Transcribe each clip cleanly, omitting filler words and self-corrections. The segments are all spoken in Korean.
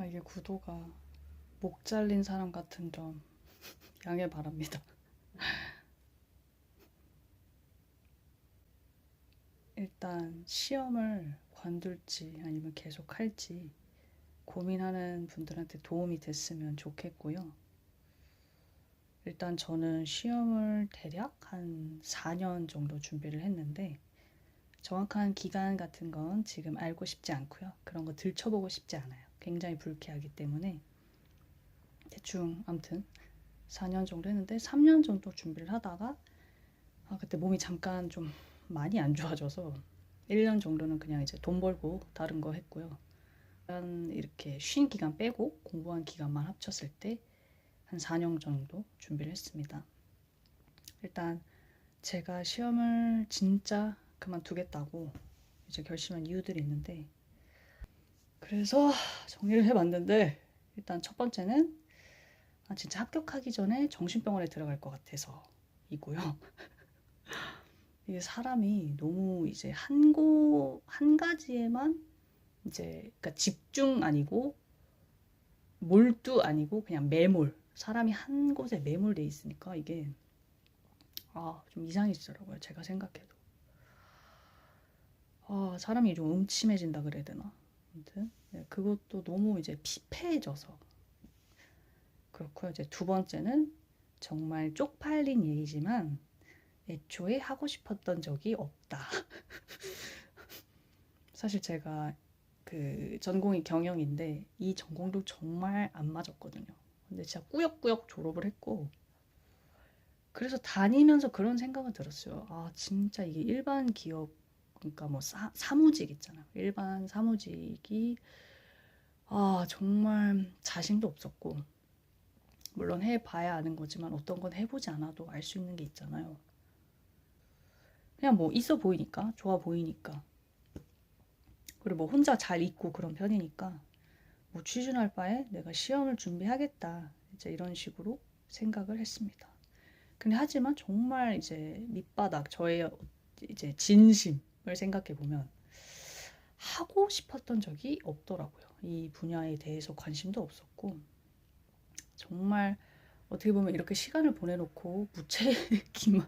이게 구도가 목 잘린 사람 같은 점 양해 바랍니다. 일단 시험을 관둘지 아니면 계속 할지 고민하는 분들한테 도움이 됐으면 좋겠고요. 일단 저는 시험을 대략 한 4년 정도 준비를 했는데 정확한 기간 같은 건 지금 알고 싶지 않고요. 그런 거 들춰보고 싶지 않아요. 굉장히 불쾌하기 때문에 대충 아무튼 4년 정도 했는데 3년 정도 준비를 하다가 그때 몸이 잠깐 좀 많이 안 좋아져서 1년 정도는 그냥 이제 돈 벌고 다른 거 했고요. 이렇게 쉰 기간 빼고 공부한 기간만 합쳤을 때 한 4년 정도 준비를 했습니다. 일단 제가 시험을 진짜 그만두겠다고 이제 결심한 이유들이 있는데, 그래서 정리를 해봤는데 일단 첫 번째는 진짜 합격하기 전에 정신병원에 들어갈 것 같아서 이고요. 이게 사람이 너무 이제 한 가지에만 이제 그러니까 집중 아니고 몰두 아니고 그냥 매몰, 사람이 한 곳에 매몰돼 있으니까 이게 좀 이상해지더라고요. 제가 생각해도 사람이 좀 음침해진다 그래야 되나. 아무튼 네, 그것도 너무 이제 피폐해져서 그렇고요. 이제 두 번째는 정말 쪽팔린 얘기지만 애초에 하고 싶었던 적이 없다. 사실 제가 그 전공이 경영인데 이 전공도 정말 안 맞았거든요. 근데 진짜 꾸역꾸역 졸업을 했고, 그래서 다니면서 그런 생각은 들었어요. 진짜 이게 일반 기업, 그러니까 뭐 사무직 있잖아요. 일반 사무직이 정말 자신도 없었고, 물론 해봐야 아는 거지만 어떤 건 해보지 않아도 알 수 있는 게 있잖아요. 그냥 뭐 있어 보이니까, 좋아 보이니까, 그리고 뭐 혼자 잘 있고 그런 편이니까 뭐 취준할 바에 내가 시험을 준비하겠다, 이제 이런 식으로 생각을 했습니다. 근데 하지만 정말 이제 밑바닥 저의 이제 진심을 생각해 보면 하고 싶었던 적이 없더라고요. 이 분야에 대해서 관심도 없었고, 정말 어떻게 보면 이렇게 시간을 보내놓고 무책임한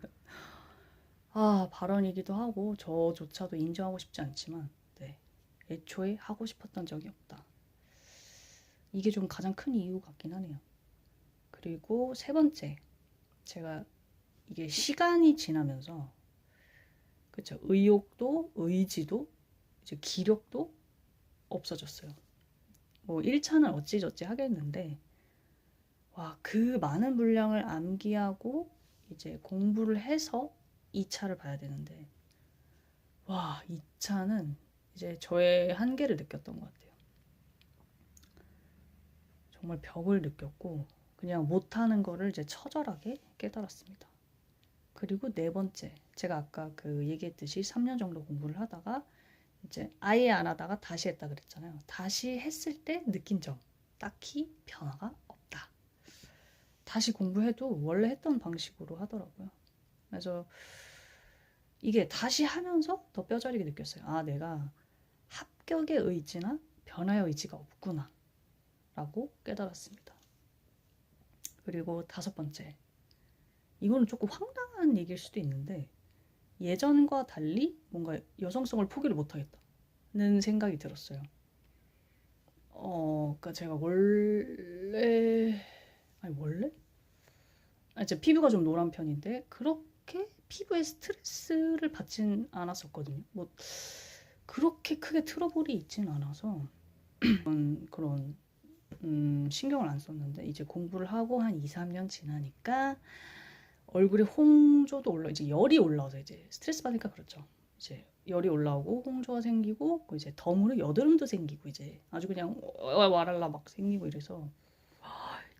발언이기도 하고 저조차도 인정하고 싶지 않지만, 네, 애초에 하고 싶었던 적이 없다. 이게 좀 가장 큰 이유 같긴 하네요. 그리고 세 번째, 제가 이게 시간이 지나면서 그쵸, 의욕도 의지도 이제 기력도 없어졌어요. 뭐 1차는 어찌저찌 하겠는데 그 많은 분량을 암기하고 이제 공부를 해서 2차를 봐야 되는데 2차는 이제 저의 한계를 느꼈던 것 같아요. 정말 벽을 느꼈고 그냥 못하는 거를 이제 처절하게 깨달았습니다. 그리고 네 번째, 제가 아까 그 얘기했듯이 3년 정도 공부를 하다가 이제 아예 안 하다가 다시 했다 그랬잖아요. 다시 했을 때 느낀 점, 딱히 변화가 없다. 다시 공부해도 원래 했던 방식으로 하더라고요. 그래서 이게 다시 하면서 더 뼈저리게 느꼈어요. 내가 합격의 의지나 변화의 의지가 없구나 라고 깨달았습니다. 그리고 다섯 번째, 이거는 조금 황당한 얘기일 수도 있는데 예전과 달리 뭔가 여성성을 포기를 못하겠다는 생각이 들었어요. 그러니까 제가 원래 제 피부가 좀 노란 편인데 그렇게 피부에 스트레스를 받진 않았었거든요. 뭐 그렇게 크게 트러블이 있진 않아서 그런 신경을 안 썼는데 이제 공부를 하고 한 2, 3년 지나니까 얼굴에 홍조도 이제 열이 올라와서 이제 스트레스 받으니까 그렇죠. 이제 열이 올라오고 홍조가 생기고 이제 덤으로 여드름도 생기고 이제 아주 그냥 와랄라 막 생기고 이래서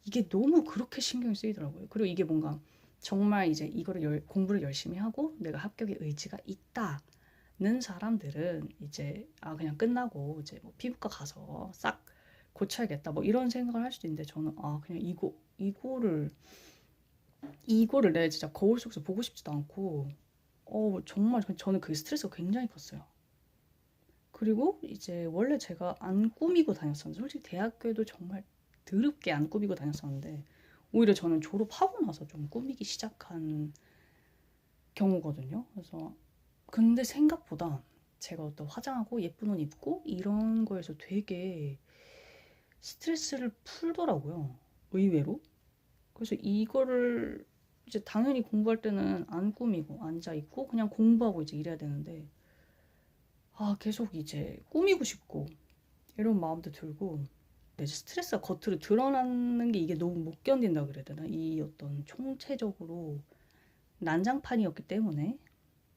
이게 너무 그렇게 신경이 쓰이더라고요. 그리고 이게 뭔가 정말 이제 이거를 공부를 열심히 하고 내가 합격의 의지가 있다는 사람들은 이제 그냥 끝나고 이제 뭐 피부과 가서 싹 고쳐야겠다 뭐 이런 생각을 할 수도 있는데 저는 그냥 이거를 내가 진짜 거울 속에서 보고 싶지도 않고 정말 저는 그게 스트레스가 굉장히 컸어요. 그리고 이제 원래 제가 안 꾸미고 다녔었는데 솔직히 대학교에도 정말 더럽게 안 꾸미고 다녔었는데 오히려 저는 졸업하고 나서 좀 꾸미기 시작한 경우거든요. 그래서 근데 생각보다 제가 어떤 화장하고 예쁜 옷 입고 이런 거에서 되게 스트레스를 풀더라고요. 의외로. 그래서 이거를 이제 당연히 공부할 때는 안 꾸미고 앉아 있고 그냥 공부하고 이제 이래야 되는데 계속 이제 꾸미고 싶고 이런 마음도 들고 내 스트레스가 겉으로 드러나는 게 이게 너무 못 견딘다 그래야 되나? 이 어떤 총체적으로 난장판이었기 때문에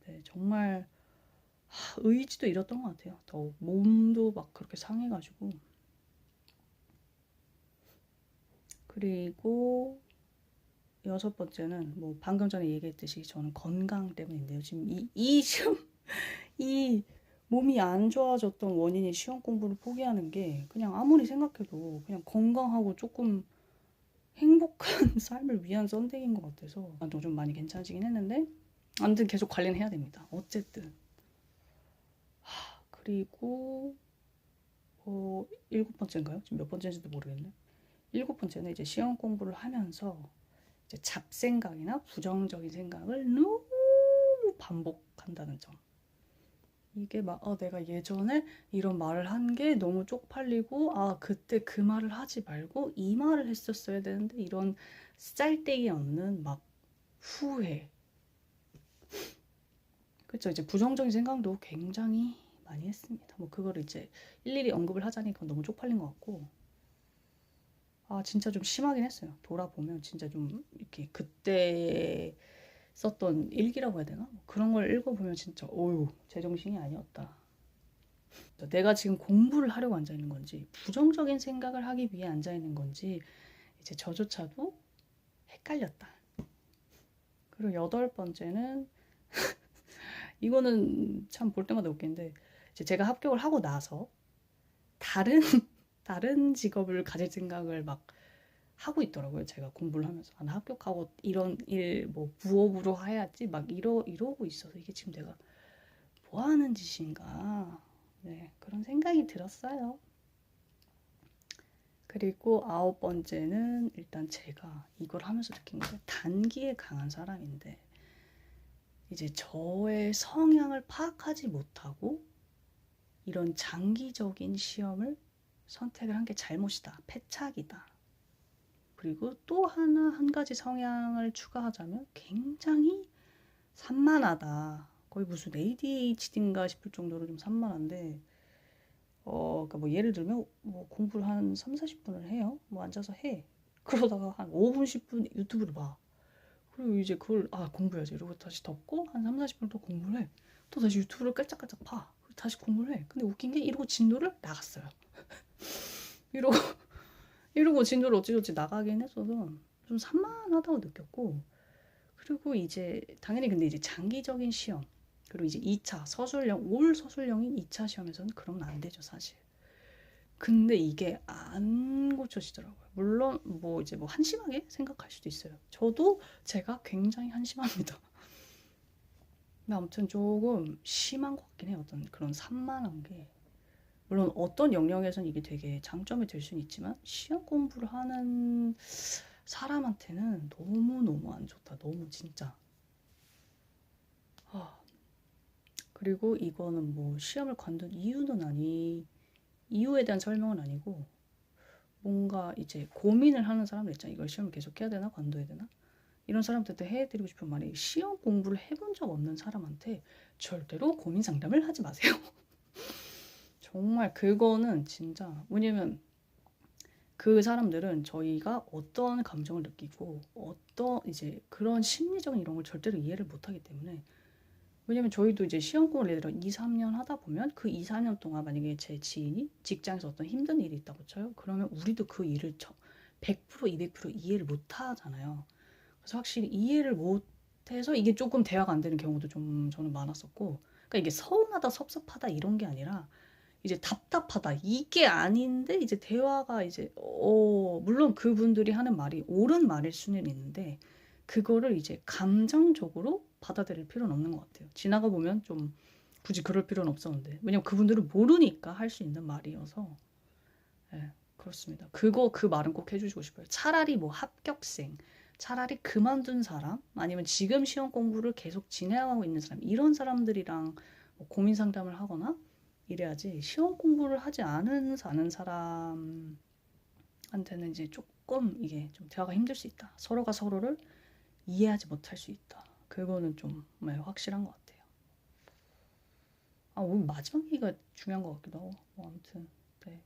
네, 정말 의지도 잃었던 것 같아요. 더 몸도 막 그렇게 상해가지고 그리고 여섯 번째는 뭐 방금 전에 얘기했듯이 저는 건강 때문인데요. 지금 이 시험 이 몸이 안 좋아졌던 원인이 시험 공부를 포기하는 게 그냥 아무리 생각해도 그냥 건강하고 조금 행복한 삶을 위한 썬데이인 것 같아서 좀 많이 괜찮아지긴 했는데 아무튼 계속 관리해야 됩니다. 어쨌든 그리고 일곱 번째인가요? 지금 몇 번째인지도 모르겠네. 일곱 번째는 이제 시험 공부를 하면서 이제 잡생각이나 부정적인 생각을 너무 반복한다는 점. 이게 막 내가 예전에 이런 말을 한 게 너무 쪽팔리고 그때 그 말을 하지 말고 이 말을 했었어야 되는데 이런 쌀데기 없는 막 후회. 그렇죠. 이제 부정적인 생각도 굉장히 많이 했습니다. 뭐 그거를 이제 일일이 언급을 하자니 그건 너무 쪽팔린 것 같고 진짜 좀 심하긴 했어요. 돌아보면 진짜 좀 이렇게 그때 썼던 일기라고 해야 되나? 그런 걸 읽어보면 진짜 어휴 제정신이 아니었다. 내가 지금 공부를 하려고 앉아있는 건지 부정적인 생각을 하기 위해 앉아있는 건지 이제 저조차도 헷갈렸다. 그리고 여덟 번째는 이거는 참 볼 때마다 웃긴데 이제 제가 합격을 하고 나서 다른 직업을 가질 생각을 막 하고 있더라고요. 제가 공부를 하면서 나 합격하고 이런 일 뭐 부업으로 해야지 막 이러고 있어서 이게 지금 내가 뭐 하는 짓인가 네 그런 생각이 들었어요. 그리고 아홉 번째는 일단 제가 이걸 하면서 느낀 게 단기에 강한 사람인데 이제 저의 성향을 파악하지 못하고 이런 장기적인 시험을 선택을 한 게 잘못이다. 패착이다. 그리고 또 한 가지 성향을 추가하자면 굉장히 산만하다. 거의 무슨 ADHD인가 싶을 정도로 좀 산만한데 그러니까 뭐 예를 들면 뭐 공부를 한 3, 40분을 해요. 뭐 앉아서 해. 그러다가 한 5분, 10분 유튜브를 봐. 그리고 이제 그걸 공부해야지 이러고 다시 덮고 한 3, 40분 또 공부를 해. 또 다시 유튜브를 깔짝깔짝 봐. 다시 공부를 해. 근데 웃긴 게 이러고 진도를 나갔어요. 이러고 진도를 어찌저찌 나가긴 했어서 좀 산만하다고 느꼈고 그리고 이제 당연히 근데 이제 장기적인 시험 그리고 이제 2차 서술형 올 서술형인 2차 시험에서는 그러면 안 되죠 사실. 근데 이게 안 고쳐지더라고요. 물론 뭐 이제 뭐 한심하게 생각할 수도 있어요. 저도 제가 굉장히 한심합니다. 근데 아무튼 조금 심한 것 같긴 해요. 어떤 그런 산만한 게. 물론 어떤 영역에서는 이게 되게 장점이 될 수는 있지만 시험 공부를 하는 사람한테는 너무너무 안 좋다. 너무 진짜. 그리고 이거는 뭐 시험을 관둔 이유에 대한 설명은 아니고 뭔가 이제 고민을 하는 사람들 있잖아요. 이걸 시험을 계속 해야 되나 관둬야 되나? 이런 사람들한테 해드리고 싶은 말이 시험 공부를 해본 적 없는 사람한테 절대로 고민 상담을 하지 마세요. 정말 그거는 진짜 왜냐면 그 사람들은 저희가 어떤 감정을 느끼고 어떤 이제 그런 심리적인 이런 걸 절대로 이해를 못하기 때문에 왜냐면 저희도 이제 시험 공부를 예를 들어 2, 3년 하다 보면 그 2, 4년 동안 만약에 제 지인이 직장에서 어떤 힘든 일이 있다고 쳐요. 그러면 우리도 그 일을 100%, 200% 이해를 못 하잖아요. 그래서 확실히 이해를 못해서 이게 조금 대화가 안 되는 경우도 좀 저는 많았었고 그러니까 이게 서운하다 섭섭하다 이런 게 아니라 이제 답답하다 이게 아닌데 이제 대화가 이제 물론 그분들이 하는 말이 옳은 말일 수는 있는데 그거를 이제 감정적으로 받아들일 필요는 없는 것 같아요. 지나가 보면 좀 굳이 그럴 필요는 없었는데. 왜냐면 그분들은 모르니까 할 수 있는 말이어서. 예, 그렇습니다. 그 말은 꼭 해주시고 싶어요. 차라리 뭐 합격생, 차라리 그만둔 사람, 아니면 지금 시험 공부를 계속 진행하고 있는 사람, 이런 사람들이랑 뭐 고민 상담을 하거나 이래야지, 시험 공부를 하지 않은 사람한테는 이제 조금 이게 좀 대화가 힘들 수 있다. 서로가 서로를 이해하지 못할 수 있다. 그거는 좀 확실한 것 같아요. 오늘 마지막 얘기가 중요한 것 같기도 하고. 뭐 아무튼 네.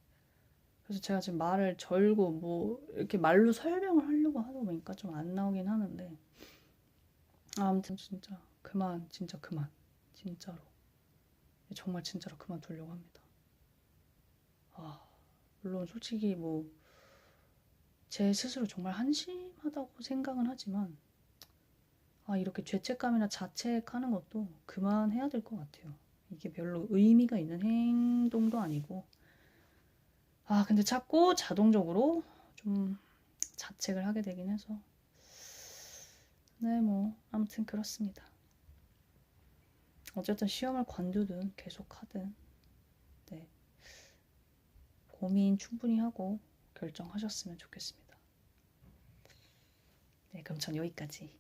그래서 제가 지금 말을 절고 뭐 이렇게 말로 설명을 하려고 하다 보니까 좀 안 나오긴 하는데, 아무튼 진짜 그만, 진짜 그만, 진짜로 정말 진짜로 그만두려고 합니다. 물론 솔직히 뭐 제 스스로 정말 한심하다고 생각은 하지만, 이렇게 죄책감이나 자책하는 것도 그만해야 될 것 같아요. 이게 별로 의미가 있는 행동도 아니고. 근데 자꾸 자동적으로 좀 자책을 하게 되긴 해서. 네, 뭐 아무튼 그렇습니다. 어쨌든 시험을 관두든 계속 하든 네, 고민 충분히 하고 결정하셨으면 좋겠습니다. 네, 그럼 전 여기까지.